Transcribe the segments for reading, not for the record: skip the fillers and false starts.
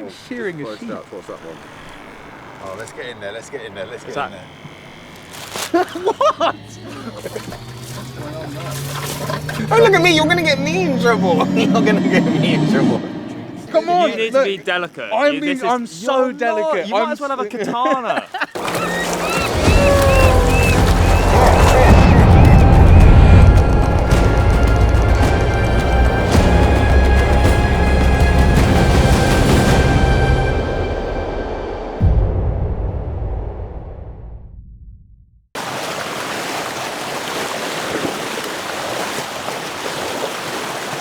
like shearing a sheep. What's that one? Oh, let's get in there. Let's get in there. Let's get in there. What? Don't look at me. You're gonna get me in trouble. You're gonna get me in trouble. Come on. You need to be delicate. I'm so delicate. You might as well have a katana.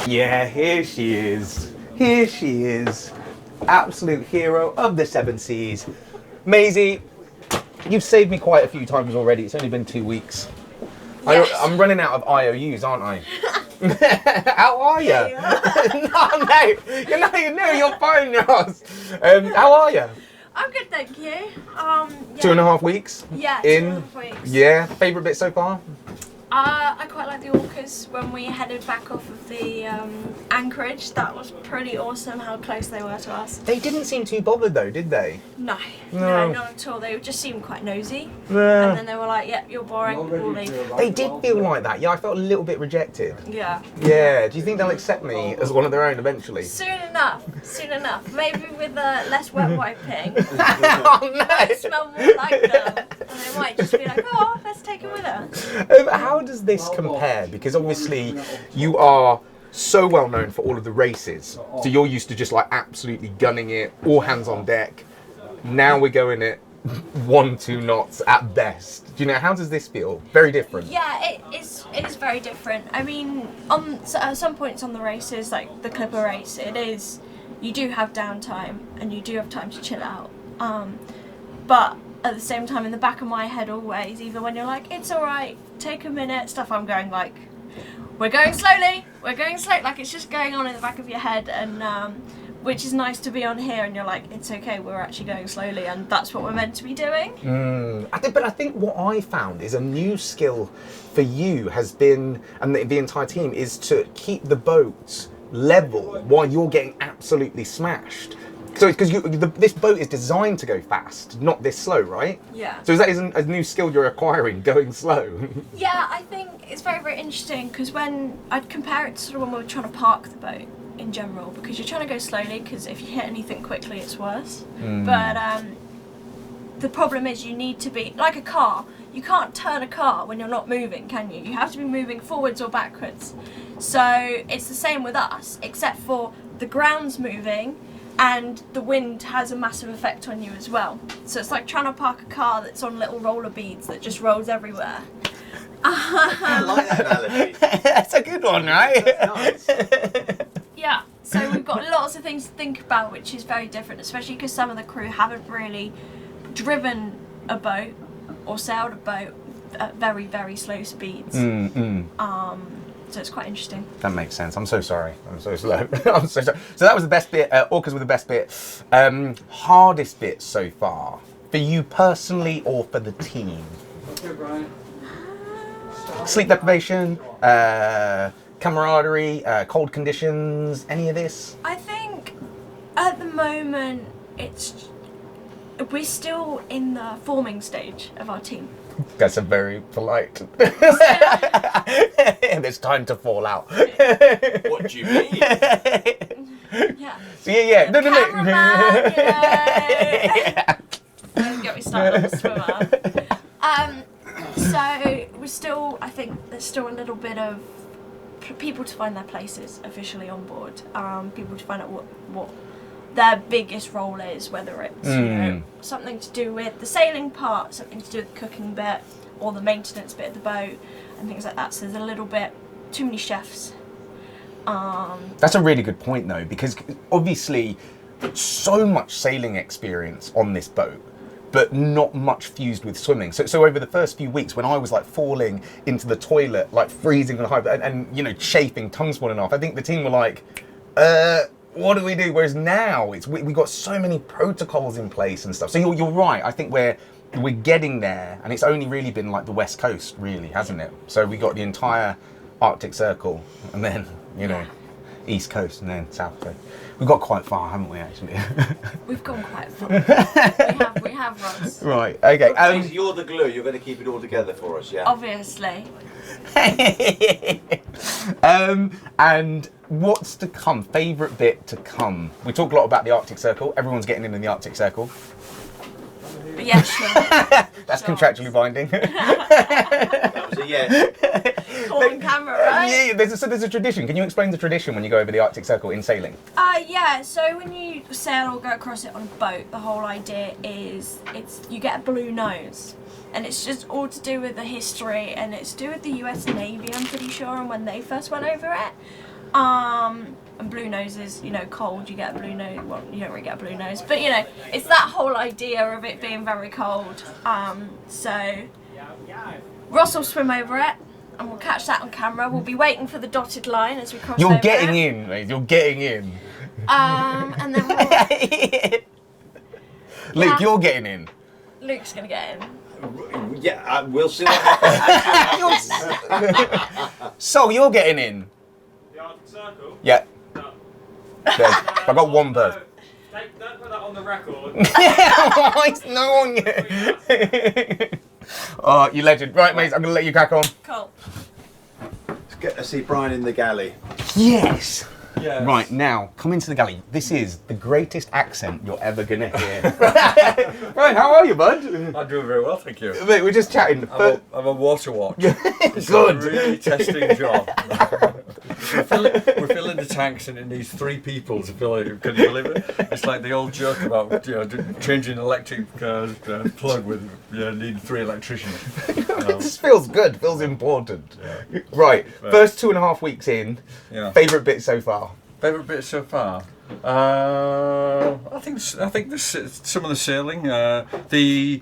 Yeah, here she is. Here she is. Absolute hero of the seven seas. Maisie, you've saved me quite a few times already. It's only been 2 weeks. Yes. I'm running out of IOUs, aren't I? How are you? No, you're fine, Ross. How are you? I'm good, thank you. Yeah. 2.5 weeks? Yeah, in. 2.5 weeks. Yeah, favourite bit so far? I quite like the orcas when we headed back off of the anchorage. That was pretty awesome how close they were to us. They didn't seem too bothered though, did they? No, No. not at all. They just seemed quite nosy. Yeah. And then they were like, yep, you're boring, we'll leave. They did feel like that. Yeah, I felt a little bit rejected. Yeah. Yeah, do you think they'll accept me as one of their own eventually? Soon enough. Maybe with less wet wiping. Oh no! Might smell more like them. And they might just be like, oh, let's take them with us. How does this compare? Because obviously you are so well known for all of the races. So you're used to just like absolutely gunning it, all hands on deck. Now we're going at 1-2 knots at best. Do you know, how does this feel? Very different. Yeah, it is very different. I mean, at some points on the races, like the Clipper race, you do have downtime and you do have time to chill out. But at the same time, in the back of my head always, even when you're like, it's alright, take a minute, stuff, I'm going like, we're going slowly, like it's just going on in the back of your head, and which is nice to be on here and you're like, it's okay, we're actually going slowly and that's what we're meant to be doing. But I think what I found is a new skill for you has been, and the entire team, is to keep the boat level while you're getting absolutely smashed. So because this boat is designed to go fast, not this slow, right? Yeah. So that isn't a new skill you're acquiring, going slow? Yeah, I think it's very, very interesting because when I'd compare it to sort of when we were trying to park the boat in general, because you're trying to go slowly because if you hit anything quickly it's worse. But the problem is you need to be, like a car, you can't turn a car when you're not moving, can you? You have to be moving forwards or backwards. So it's the same with us, except for the ground's moving and the wind has a massive effect on you as well. So it's like trying to park a car that's on little roller beads that just rolls everywhere. I like that analogy. That's a good one, right? That's nice. Yeah, so we've got lots of things to think about, which is very different, especially because some of the crew haven't really driven a boat or sailed a boat at very, very slow speeds. So it's quite interesting. That makes sense. I'm so sorry. I'm so slow. I'm so sorry. So that was the best bit. Orcas were the best bit. Hardest bit so far for you personally or for the team? Okay, Brian. Sleep deprivation, camaraderie, cold conditions, any of this? I think at the moment we're still in the forming stage of our team. That's a very polite. And it's time to fall out. What do you mean? Yeah. So yeah. No. Cameraman, Don't get me started on the swimmer. So we're still, I think there's still a little bit of people to find their places officially on board. People to find out what their biggest role is, whether it's you know, something to do with the sailing part, something to do with the cooking bit, or the maintenance bit of the boat, and things like that. So there's a little bit too many chefs. That's a really good point though, because obviously so much sailing experience on this boat, but not much fused with swimming. So over the first few weeks, when I was like falling into the toilet, like freezing and high, and you know, chafing, tongue swollen off, I think the team were like, what do we do? Whereas now we got so many protocols in place and stuff. So you're right. I think we're getting there, and it's only really been like the West Coast, really, hasn't it? So we got the entire Arctic Circle, and then you know, East Coast, and then South Coast. We've got quite far, haven't we, actually? We've gone quite far. we have Ross. Right, okay. Daisy, you're the glue. You're going to keep it all together for us, yeah? Obviously. And what's to come? Favourite bit to come? We talk a lot about the Arctic Circle. Everyone's getting in the Arctic Circle. But yeah, sure. That's Sure. contractually binding. That was a yes. Caught on camera, right? Yeah, there's a tradition. Can you explain the tradition when you go over the Arctic Circle in sailing? Yeah, so when you sail or go across it on a boat, the whole idea is you get a blue nose. And it's just all to do with the history, and it's to do with the US Navy, I'm pretty sure, and when they first went over it. And blue noses, you know, cold, you get a blue nose. Well, you don't really get a blue nose, but you know, it's that whole idea of it being very cold. So Ross will swim over it, and we'll catch that on camera. We'll be waiting for the dotted line as we cross over. You're getting it. in, mate. You're getting in. And then Luke, Yeah. you're getting in. Luke's gonna get in. Yeah, we'll see what happens. So you're getting in. The Arctic Circle? Yeah. No. There. I got one bird. Don't put that on the record. Why is no one yet? Oh, you legend. Right, mate, I'm going to let you crack on. Cool. Let's get to see Brian in the galley. Yes. Yeah. Right, now, come into the galley. This is the greatest accent you're ever going to hear. Right, how are you, bud? I'm doing very well, thank you. Mate, we're just chatting. I'm a water watch. It's Good. a really testing job. We're filling the tanks and it needs 3 people to fill it. Can you believe it? It's like the old joke about changing an electric plug with needing 3 electricians. This feels good, feels important. Yeah. Right, first 2.5 weeks in. Yeah. Favourite bit so far? Favourite bit so far? I think some of the sailing, the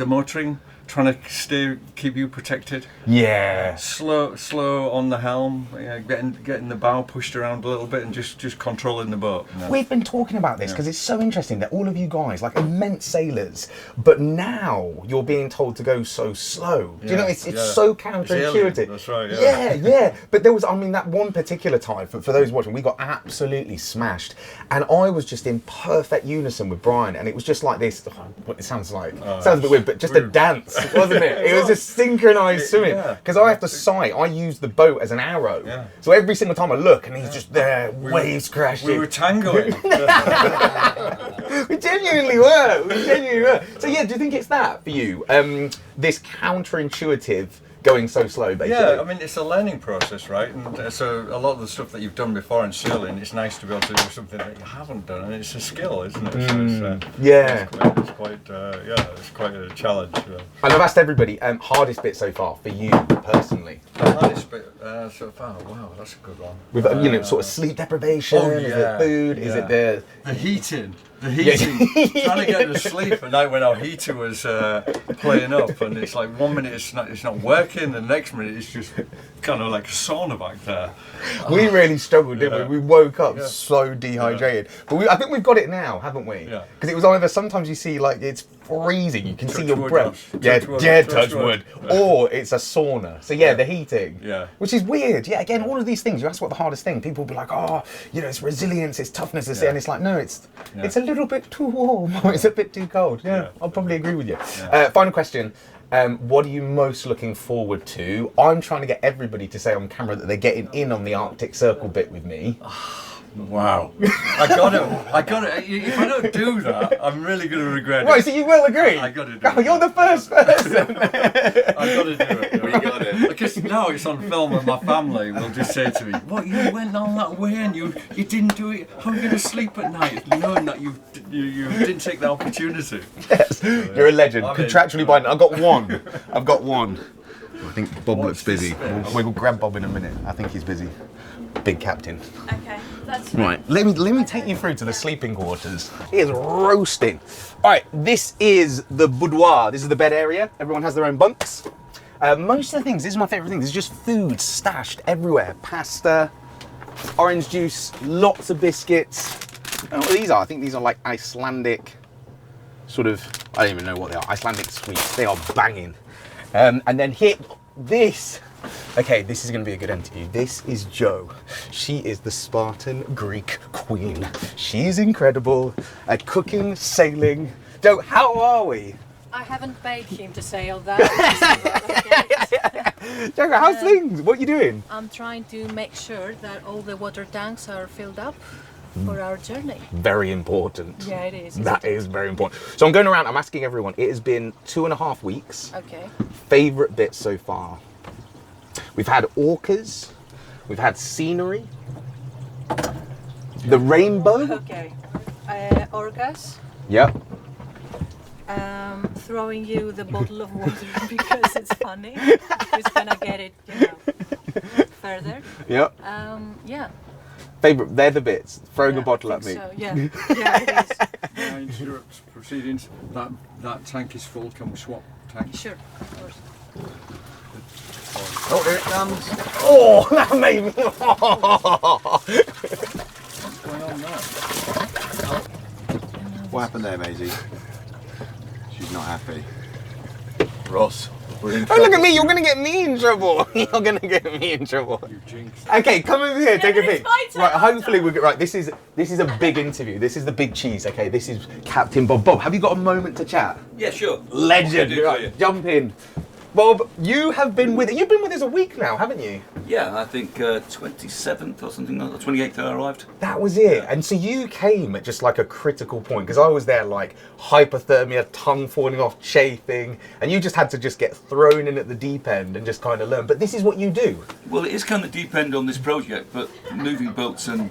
motoring, trying to keep you protected. Yeah. Slow on the helm, getting the bow pushed around a little bit and just controlling the boat. You know? We've been talking about this because it's so interesting that all of you guys, like immense sailors, but now you're being told to go so slow. Do you know, it's so counterintuitive. That's right, Yeah. But there was, that one particular time, for those watching, we got absolutely smashed. And I was just in perfect unison with Brian, and it was just like this, what it sounds like, sounds a bit weird, but just a dance, wasn't it? It was just synchronised swimming. Because I have to sight, I use the boat as an arrow. Yeah. So every single time I look, and he's just there, waves crashing. We were tangoing. We genuinely were. So yeah, do you think it's that for you? This counterintuitive going so slow, basically. Yeah, I mean, it's a learning process, right? And so a lot of the stuff that you've done before in sailing, it's nice to be able to do something that you haven't done, and it's a skill, isn't it? So it's quite a challenge. And I've asked everybody, hardest bit so far for you personally. The hardest bit so far, wow, that's a good one. With sort of sleep deprivation, is it food, is it the heating? The heating, trying to get to sleep at night when our heater was playing up, and it's like 1 minute it's not working, the next minute it's just kind of like a sauna back there. We really struggled, didn't we? We woke up so dehydrated, but I think we've got it now, haven't we? Yeah. Because it was either sometimes you see like it's freezing, you can see your wood, breath. Touch wood. Or it's a sauna. So the heating. Yeah. Which is weird. Yeah. Again, all of these things. You ask what the hardest thing. People will be like, it's resilience, it's toughness, and it's like, no, it's a little bit too warm, or it's a bit too cold. Yeah. I'll probably agree with you. Yeah. Final question. What are you most looking forward to? I'm trying to get everybody to say on camera that they're getting in on the Arctic Circle bit with me. Wow. I got it. If I don't do that, I'm really going to regret it. Right, so you will agree? I got to do it. You're the first person. I got to do it. We got it. Because now it's on film and my family will just say to me, "What, you went on that way and you didn't do it? How are you going to sleep at night knowing that you didn't take the opportunity?" Yes, you're a legend. I mean, Contractually binding. I've got one. I think Bob looks busy. this We'll grab Bob in a minute. I think he's busy. Big captain. Okay, that's Right, let me take you through to the sleeping quarters. It is roasting. All right, this is the boudoir. This is the bed area. Everyone has their own bunks. Most of the things, this is my favourite thing, there's just food stashed everywhere. Pasta, orange juice, lots of biscuits. I don't know what these are. I think these are like Icelandic sort of, I don't even know what they are, Icelandic sweets. They are banging. And then here, this Okay, this is going to be a good interview. This is Jo. She is the Spartan Greek queen. She's incredible at cooking, sailing. Jo, how are we? I haven't paid him to say all that. Jo, how's things? What are you doing? I'm trying to make sure that all the water tanks are filled up for our journey. Very important. Yeah, it is. That is very important. So I'm going around, I'm asking everyone, it has been 2.5 weeks. Okay. Favourite bits so far? We've had orcas, we've had scenery, the rainbow. Okay. Orcas. Yep. Throwing you the bottle of water because it's funny. Who's gonna get it, further? Yep. Yeah. Favourite, they're the bits. Throwing Yeah, a bottle I at me. think so. Yeah. Yeah, it is. May I interrupt proceedings? That tank is full. Can we swap tanks? Sure, of course. Oh, here it comes. Oh, that made me. What's going on there? What happened there, Maisie? She's not happy. Ross, we're in Oh, trouble. look at me, you're going to get me in trouble. You're going to get me in trouble. You jinxed. Okay, come over here, take a it's peek. my turn. Right, hopefully we'll get right. This is a big interview. This is the big cheese. Okay, this is Captain Bob. Bob, have you got a moment to chat? Yeah, sure. Legend. What can I do for Right, you? jump in. Bob, you've been with us a week now, haven't you? Yeah, I think 27th or something like that, 28th I arrived. That was it. And so you came at just like a critical point, because I was there like hypothermia, tongue falling off, chafing, and you just had to just get thrown in at the deep end and just kind of learn. But this is what you do. Well, it is kind of deep end on this project, but moving boats and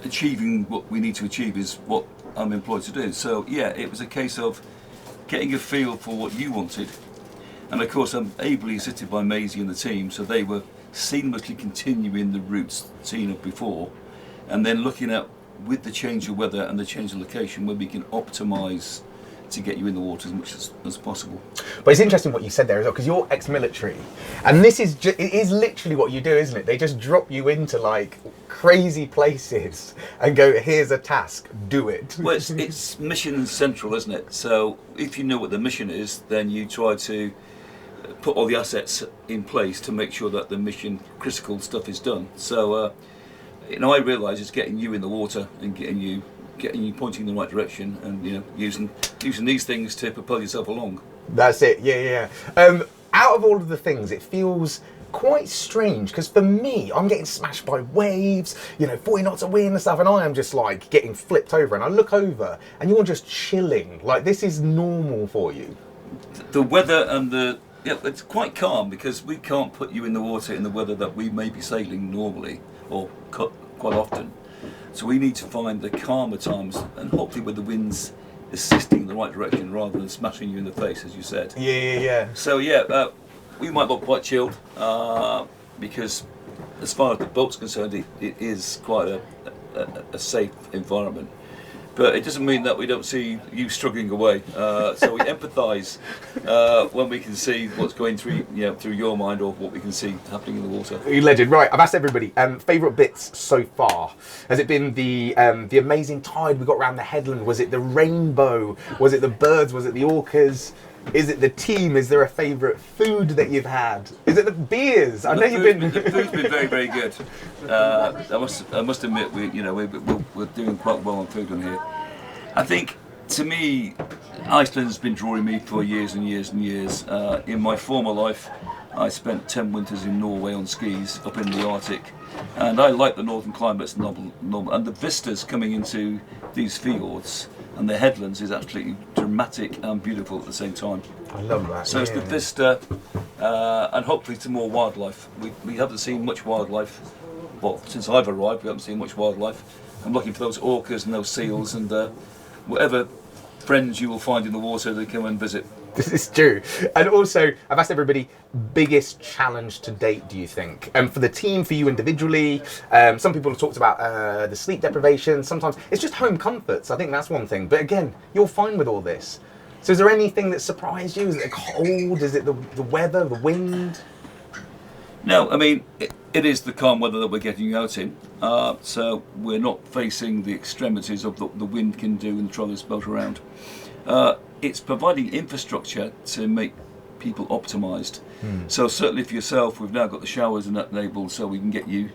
achieving what we need to achieve is what I'm employed to do. So yeah, it was a case of getting a feel for what you wanted. And of course, I'm ably assisted by Maisie and the team, so they were seamlessly continuing the routes seen of before, and then looking at, with the change of weather and the change of location, where we can optimise to get you in the water as much as possible. But it's interesting what you said there as well, because you're ex-military, and this is it is literally what you do, isn't it? They just drop you into like crazy places and go, here's a task, do it. Well, it's mission central, isn't it? So if you know what the mission is, then you try to put all the assets in place to make sure that the mission critical stuff is done. So I realise it's getting you in the water and getting you pointing in the right direction, and using these things to propel yourself along. That's it. Yeah. Out of all of the things, it feels quite strange, because for me, I'm getting smashed by waves, 40 knots of wind and stuff, and I am just like getting flipped over, and I look over and you're just chilling. Like, this is normal for you. The weather and it's quite calm, because we can't put you in the water in the weather that we may be sailing normally or quite often. So we need to find the calmer times, and hopefully with the winds assisting in the right direction rather than smashing you in the face, as you said. Yeah. So we might look quite chilled, because as far as the boat's concerned, it is quite a safe environment. But it doesn't mean that we don't see you struggling away. So we empathise when we can see what's going through your mind, or what we can see happening in the water. You legend. Right, I've asked everybody, favourite bits so far. Has it been the amazing tide we got around the headland? Was it the rainbow? Was it the birds? Was it the orcas? Is it the team? Is there a favourite food that you've had? Is it the beers? I know you've been. The food's been very, very good. I must admit, we're doing quite well on food on here. I think, to me, Iceland's been drawing me for years and years and years. In my former life, I spent 10 winters in Norway on skis up in the Arctic, and I like the northern climates, and the vistas coming into these fjords and the headlands is absolutely dramatic and beautiful at the same time. I love that. So it's the vista, and hopefully some more wildlife. We haven't seen much wildlife. Well, since I've arrived, we haven't seen much wildlife. I'm looking for those orcas and those seals, and whatever friends you will find in the water that come and visit. This is true. And also, I've asked everybody, biggest challenge to date, do you think? For the team, for you individually, some people have talked about the sleep deprivation. Sometimes it's just home comforts. I think that's one thing. But again, you're fine with all this. So is there anything that surprised you? Is it cold? Is it the weather, the wind? No, I mean, it is the calm weather that we're getting you out in. So we're not facing the extremities of the wind can do and throw this boat around. It's providing infrastructure to make people optimised. So certainly for yourself, we've now got the showers and that enabled, so we can get you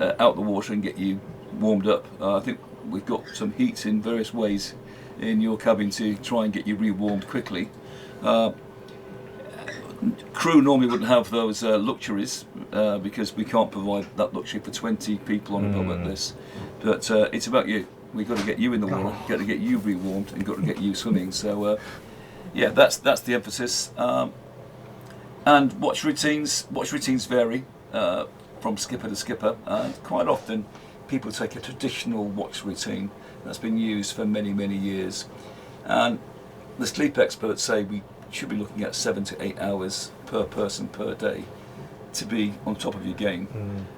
out the water and get you warmed up. I think we've got some heats in various ways in your cabin to try and get you re-warmed quickly. Crew normally wouldn't have those luxuries because we can't provide that luxury for 20 people on a boat like this. But it's about you. We've got to get you in the water, got to get you re-warmed, and got to get you swimming. So yeah, that's the emphasis. And watch routines vary from skipper to skipper. Quite often, people take a traditional watch routine that's been used for many, many years. And the sleep experts say we should be looking at 7 to 8 hours per person per day to be on top of your game.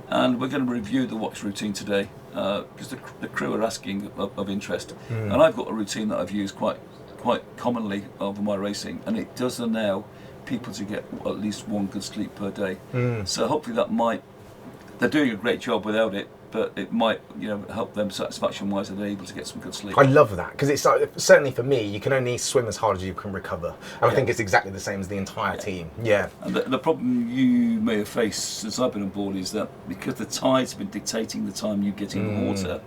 And we're going to review the watch routine today because the crew are asking of interest. And I've got a routine that I've used quite commonly over my racing, and it does allow people to get at least one good sleep per day. So hopefully they're doing a great job without it, but it might help them satisfaction-wise that they're able to get some good sleep. I love that, because it's certainly for me, you can only swim as hard as you can recover. And I think it's exactly the same as the entire team. Yeah. And the problem you may have faced since I've been on board is that because the tide's been dictating the time you get in the water,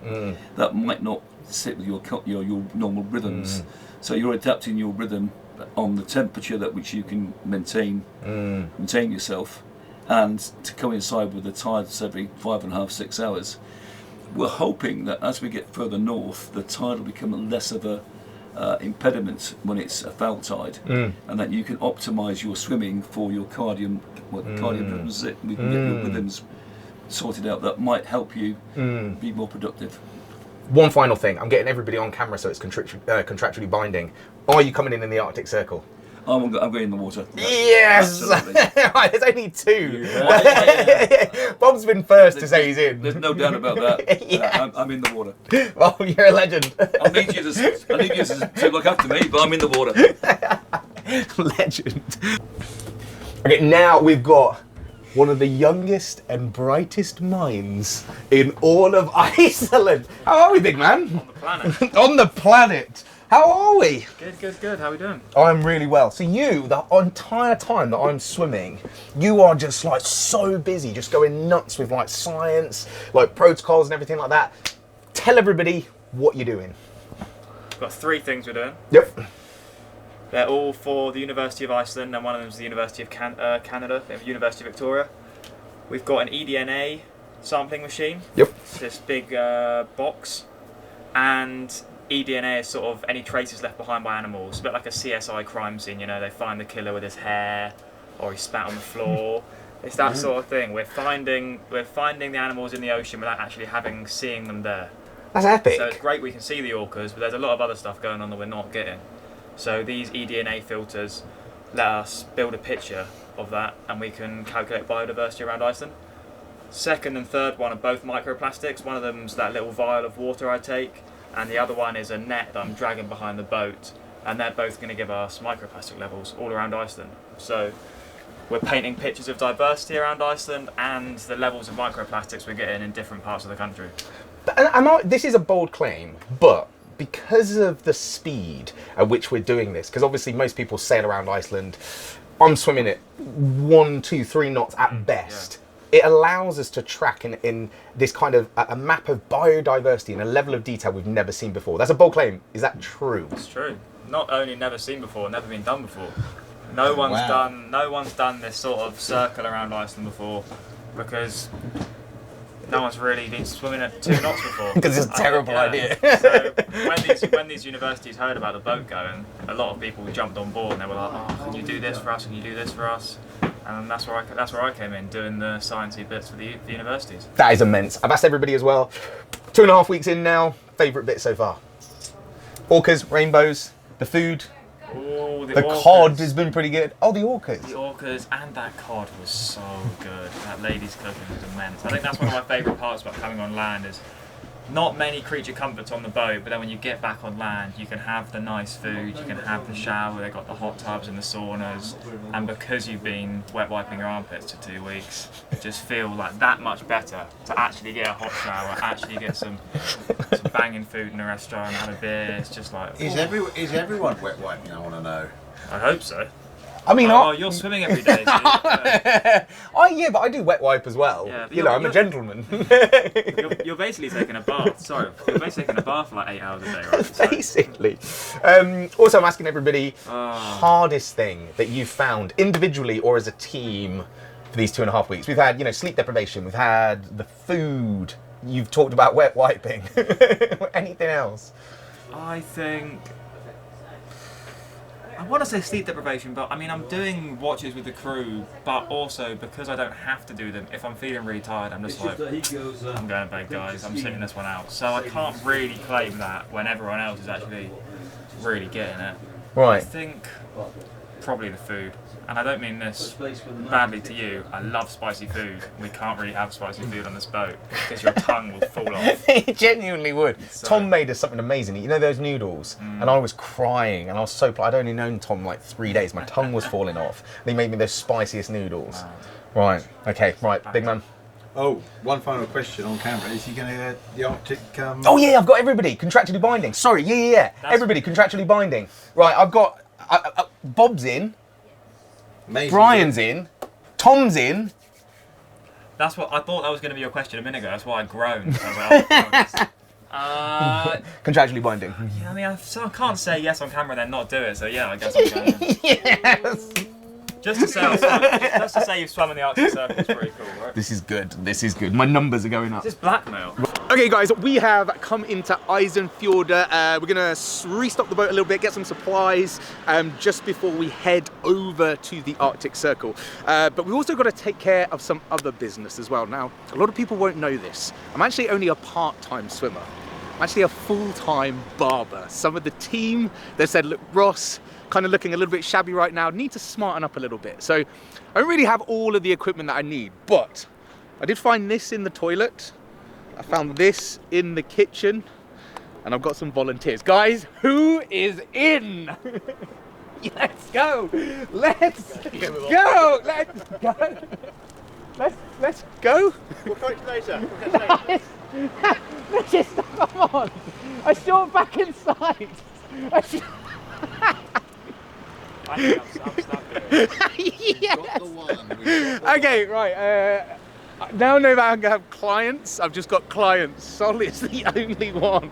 that might not sit with your normal rhythms. So you're adapting your rhythm on the temperature that which you can maintain yourself, and to coincide with the tides every 5.5, 6 hours. We're hoping that as we get further north, the tide will become less of a impediment when it's a foul tide, and that you can optimise your swimming for your cardium rhythms. We can get your rhythms sorted out. That might help you be more productive. One final thing, I'm getting everybody on camera so it's contractually binding. Are you coming in the Arctic Circle? I'm going in the water. Yes! Right, there's only two. Bob's been first to say he's in. There's no doubt about that. Yes. I'm in the water. Oh, you're a legend. I need you to look after me, but I'm in the water. Legend. Okay, now we've got one of the youngest and brightest minds in all of Iceland. How are we, big man? On the planet. On the planet. How are we? Good. How are we doing? I'm really well. So you, the entire time that I'm swimming, you are just like so busy, just going nuts with like science, like protocols and everything like that. Tell everybody what you're doing. We've got 3 things we're doing. Yep. They're all for the University of Iceland, and one of them is the University of Canada, the University of Victoria. We've got an eDNA sampling machine. Yep. It's this big box, and eDNA is sort of any traces left behind by animals. A bit like a CSI crime scene, they find the killer with his hair, or he spat on the floor. It's that sort of thing. We're finding the animals in the ocean without actually seeing them there. That's epic. So it's great we can see the orcas, but there's a lot of other stuff going on that we're not getting. So these eDNA filters let us build a picture of that, and we can calculate biodiversity around Iceland. Second and third one are both microplastics. One of them's that little vial of water I take, and the other one is a net that I'm dragging behind the boat, and they're both going to give us microplastic levels all around Iceland. So we're painting pictures of diversity around Iceland and the levels of microplastics we're getting in different parts of the country. This is a bold claim, but because of the speed at which we're doing this, because obviously most people sail around Iceland, I'm swimming at 1, 2, 3 knots at best. Yeah. It allows us to track in this kind of a map of biodiversity in a level of detail we've never seen before. That's a bold claim. Is that true? It's true. Not only never seen before, never been done before. No one's done this sort of circle around Iceland before, because no one's really been swimming at 2 knots before. Because it's a terrible idea. So when these universities heard about the boat going, a lot of people jumped on board and they were like, "Oh, can you do this for us? Can you do this for us?" And that's where I came in, doing the sciencey bits for the universities. That is immense. I've asked everybody as well. 2.5 weeks in now. Favourite bit so far? Orcas, rainbows, the food. Oh, the cod has been pretty good. Oh, the orcas. The orcas and that cod was so good. That lady's cooking was immense. I think that's one of my favourite parts about coming on land is not many creature comforts on the boat, but then when you get back on land, you can have the nice food, you can have the shower, they've got the hot tubs and the saunas, and because you've been wet wiping your armpits for 2 weeks, you just feel like that much better to actually get a hot shower, actually get some banging food in a restaurant, have a beer. It's just like... Is everyone wet wiping, I want to know? I hope so. I mean, Oh, you're swimming every day. So oh yeah, but I do wet wipe as well. Yeah, but you know, I'm a gentleman. you're basically taking a bath. Sorry, you're basically taking a bath for like 8 hours a day, right? So, Basically. Also, I'm asking everybody, hardest thing that you've found individually or as a team for these 2.5 weeks. We've had, you know, sleep deprivation. We've had the food. You've talked about wet wiping. Anything else? I think I want to say sleep deprivation, but I mean I'm doing watches with the crew, but also because I don't have to do them. If I'm feeling really tired, I'm just like, I'm going to bed, guys. I'm sitting this one out. So I can't really claim that when everyone else is actually really getting it. I Right. think probably the food. And I don't mean this badly to you. I love spicy food. We can't really have spicy food on this boat because your tongue will fall off. It genuinely would. So- Tom made us something amazing. You know those noodles? And I was crying and I was so... I'd only known Tom like 3 days. My tongue was falling off. And he made me those spiciest noodles. Right. Okay. Right. Big man. Oh, one final question on camera. Is he going to get the Arctic... Oh yeah, I've got everybody contractually binding. Sorry. Yeah. Everybody contractually binding. Right. I've got... Bob's in. Amazing. Brian's in. Tom's in. That's what I thought that was going to be your question a minute ago. That's why I groaned. So I was like, oh, Contractually binding. yeah, I mean, I can't say yes on camera and then not do it. So yeah, I guess I'm going. Yes. Just to say you've swum in the Arctic Circle is pretty cool, right? This is good. This is good. My numbers are going up. Is this blackmail? Okay guys, we have come into Iceland. We're gonna restock the boat a little bit, get some supplies just before we head over to the Arctic Circle. But we've also got to take care of some other business as well. Now, a lot of people won't know this. I'm actually only a part-time swimmer. I'm actually a full-time barber. Some of the team, they said, look, Ross, kind of looking a little bit shabby right now, need to smarten up a little bit. So I don't really have all of the equipment that I need, but I did find this in the toilet. I found this in the kitchen, and I've got some volunteers. Guys, who is in? Let's go! Let's go! Let's go! Let's go! We'll catch you later. We'll catch you later. Just come on! I saw it back inside. I think I'm stuck here. Yes. Okay, right. Now I know that I'm gonna have clients. I've just got clients. Sol is the only one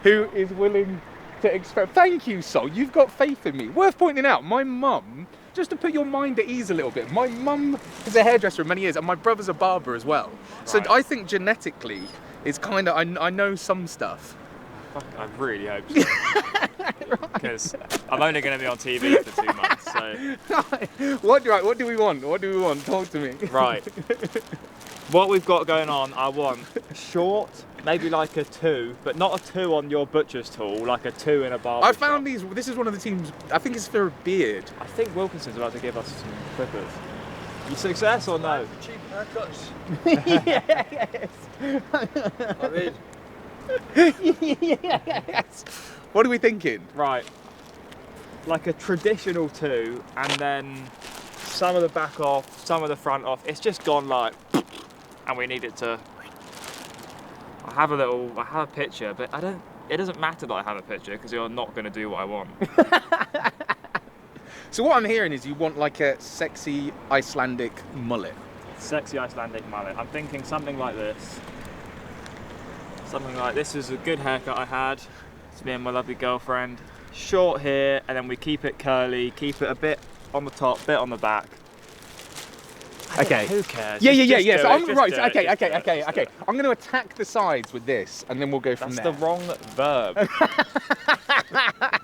who is willing to expect. Thank you, Sol. You've got faith in me. Worth pointing out, my mum, just to put your mind at ease a little bit, my mum is a hairdresser for many years, and my brother's a barber as well. So Right. I think genetically, it's kind of I know some stuff. I really hope so. Because I'm only going to be on TV for 2 months, so... What do we want? What do we want? Talk to me. Right. What we've got going on, I want short, maybe like a 2, but not a 2 on your butcher's tool, like a 2 in a barber I found these. This is one of the teams. I think it's for a beard. I think Wilkinson's about to give us some clippers. You success or no? Cheap haircuts. Yes. I'm in. Yes. What are we thinking? Right. Like a traditional 2, and then some of the back off, some of the front off. It's just gone like, and we need it to. I have a picture, but it doesn't matter that I have a picture because you're not going to do what I want. So what I'm hearing is you want like a sexy Icelandic mullet. Sexy Icelandic mullet. I'm thinking something like this. Something like this is a good haircut I had. It's me and my lovely girlfriend. Short hair, and then we keep it curly, keep it a bit on the top, bit on the back. Okay. Who cares? Yeah. Just So do it, I'm just right. do it, Okay. just do it, just do it. I'm going to attack the sides with this, and then we'll go from That's there. the wrong verb.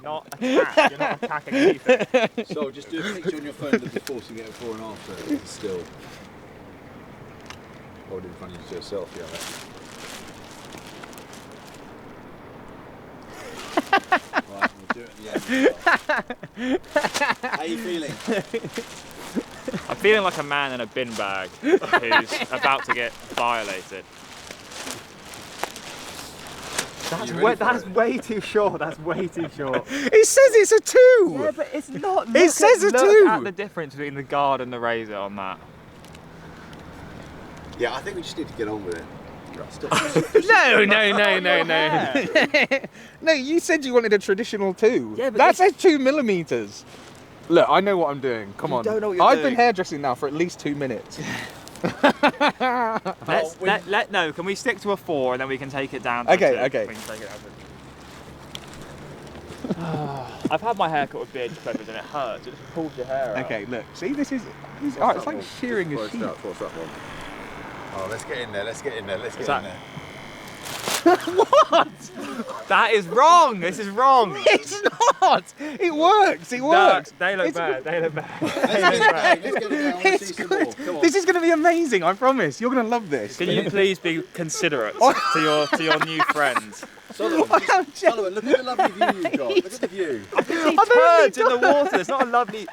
Not attack. You're not attacking anything. So just do a picture on your phone of the before so you get a before and after. It's still. Hold it in front of you to yourself, yeah. Right, we'll do it at the end. How are you feeling? I'm feeling like a man in a bin bag who's about to get violated. That's way too short. That's way too short. It says it's a 2. Yeah, but it's not. It says a 2. Look at the difference between the guard and the razor on that. Yeah, I think we just need to get on with it. No. No, you said you wanted a traditional 2. Yeah, but that says 2 millimeters. Look, I know what I'm doing. Come on. don't know what you're I've doing. been hairdressing now for at least 2 minutes. No, can we stick to a 4 and then we can take it down to Okay, a 2? okay. We can take it down to I've had my hair cut with beard clippers and it hurts. It just pulls your hair out. Okay, look. See, this is oh, it's like shearing a sheep. What's that one? Oh, let's get in there. Let's get in there. Let's get in there. What? That is wrong. This is wrong. It's not. It works. It works. They look It's- bad. They look bad. Let's get it there. I want to It's see some good. more. Come on. This is going to be amazing. I promise. You're going to love this. Can you please be considerate to your new friends? Sullivan, look at the lovely view you've got. Look at the view. Turds in the water. It's not a lovely.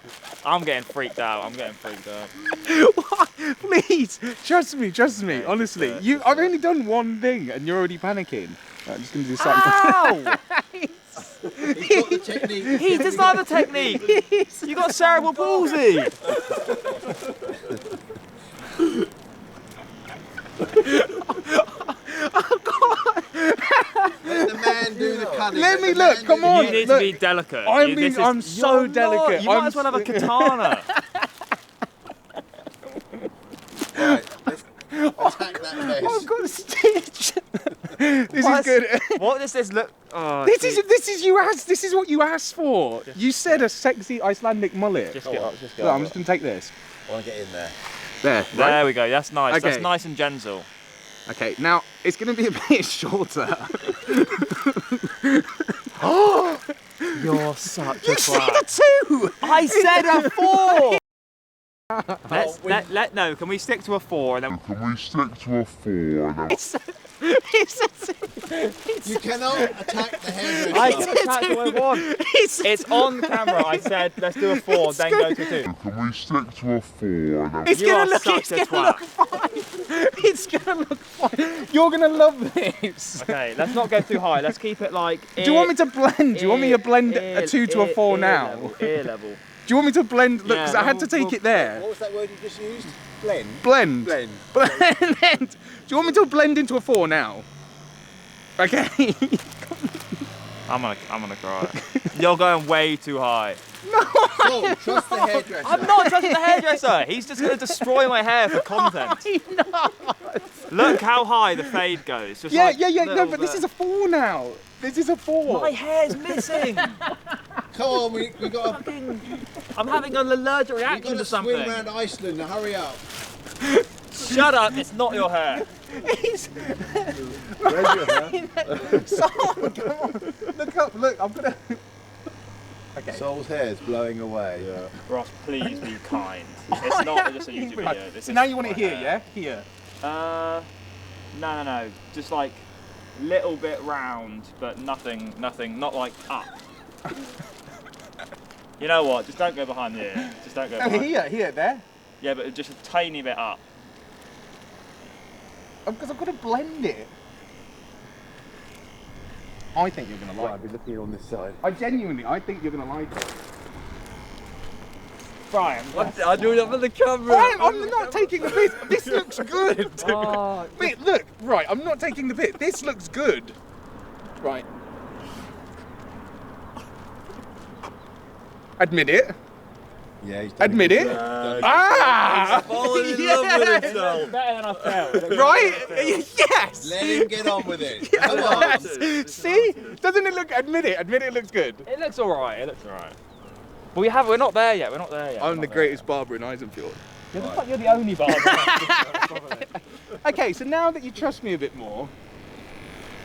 I'm getting freaked out. What? Please, trust me. Honestly, I've only done one thing, and you're already panicking. I'm just going to do something. Ow! He's got the technique. He does not have a technique. You got cerebral palsy. Let the man do the cunning. Let me look. Come on. You need look. to be delicate. I'm so delicate. You might as well have a katana. Right, let's attack that mess. I've got a stitch. This is good. What does this look? Oh, This is what you asked for. You said a sexy Icelandic mullet. Just get up. Just get Look, up. I'm just going to take this. I want to get in there. There. There we go. That's nice. Okay. That's nice and gentle. Okay, now it's going to be a bit shorter. You're such a You said twat. a 2. I said a 4. No. Can we stick to a 4 and then? You cannot attack the hairdresser. I can attack who I want. It's on camera. I said let's do a 4, then go to 2. Can we stick to a 4 and then It's You gonna are look. such It's a gonna look fine. It's gonna look fine. You're gonna love this. Okay, let's not go too high. Let's keep it like. Do you want me to blend? Do you want me to blend a 2 to a 4 now? Ear level. Do you want me to blend? Look, Yeah, because I had to take it there. What was that word you just used? Blend. Blend. Blend. Blend. Do you want me to blend into a 4 now? Okay. I'm gonna cry. You're going way too high. So, trust the hairdresser. I'm not trusting the hairdresser. He's just gonna destroy my hair for content. Look how high the fade goes. Just Yeah. like No, little but this bit. is a 4 now. This is a 4. My hair's missing. Come on, we got I'm having an allergic reaction to to swim something. around Iceland. Now hurry up. Shut up. It's not your hair. Where's your hair? Sol, come on. Look up. Look, I'm gonna. Okay. Sol's hair's blowing away. Yeah. Ross, please be kind. It's not just a YouTube video. This So is now you want it my here, hair. yeah? Here. No. Just like little bit round, but nothing, not like up. You know what? Just don't go behind the ear. Just don't go Oh, behind. here, there. Yeah, but just a tiny bit up. Because I've got to blend it. I think you're gonna like I'll be looking on this side. it. I think you're gonna like it. Brian, I do it for the camera. I'm not taking the piss. This looks good. Oh, Wait, look. Right, I'm not taking the piss. This looks good. Right. Admit it. Yeah, he's done Admit it. Ah! Falling in love with himself. better than I felt. Right? Yes. Let him get on with it. Come on. Yes. See? Doesn't it look? Admit it. Admit it looks good. It looks alright. But we're not there yet. I'm the greatest barber in Iceland. You're the only barber. Okay, so now that you trust me a bit more,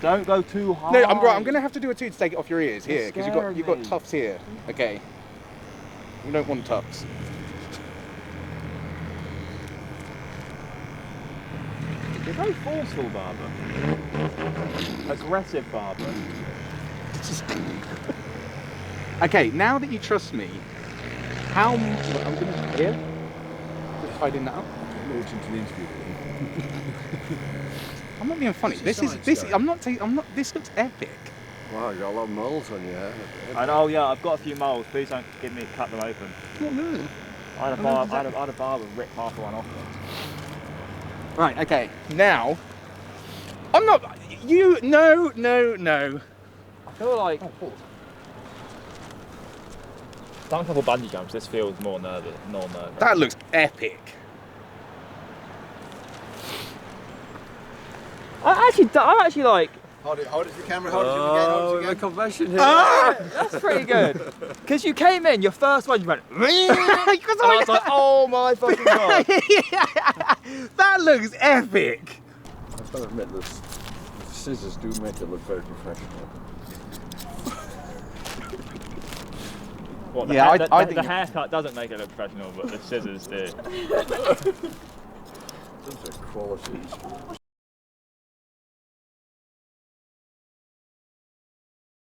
Don't go too high. no, I'm right. I'm gonna have to do a 2 to take it off your ears here, because scaring you've got me. tufts here. Okay. You don't want tufts. You're very forceful, barber. Aggressive barber. Okay, now that you trust me, how? I'm gonna here. Just tidying that up. Launch into the interview. I'm not being funny. This is science this. guy. I'm not. I'm not. This looks epic. Wow, you got a lot of moles on your hair. And oh yeah, I've got a few moles. Please don't cut them open. I had a barber rip half of one off. Right. Okay. Now, I'm not. You. No. I feel like done a couple bungee jumps. This feels more nervous. That looks epic. I'm actually like. Hold it to the camera, hold it to again, hold it the again. confession here. That's pretty good. Because you came in, your first one, you went. And I was like, oh my fucking god. That looks epic. I've got to admit, the scissors do make it look very professional. What, Yeah, I think the haircut doesn't make it look professional, but the scissors do. Those are qualities.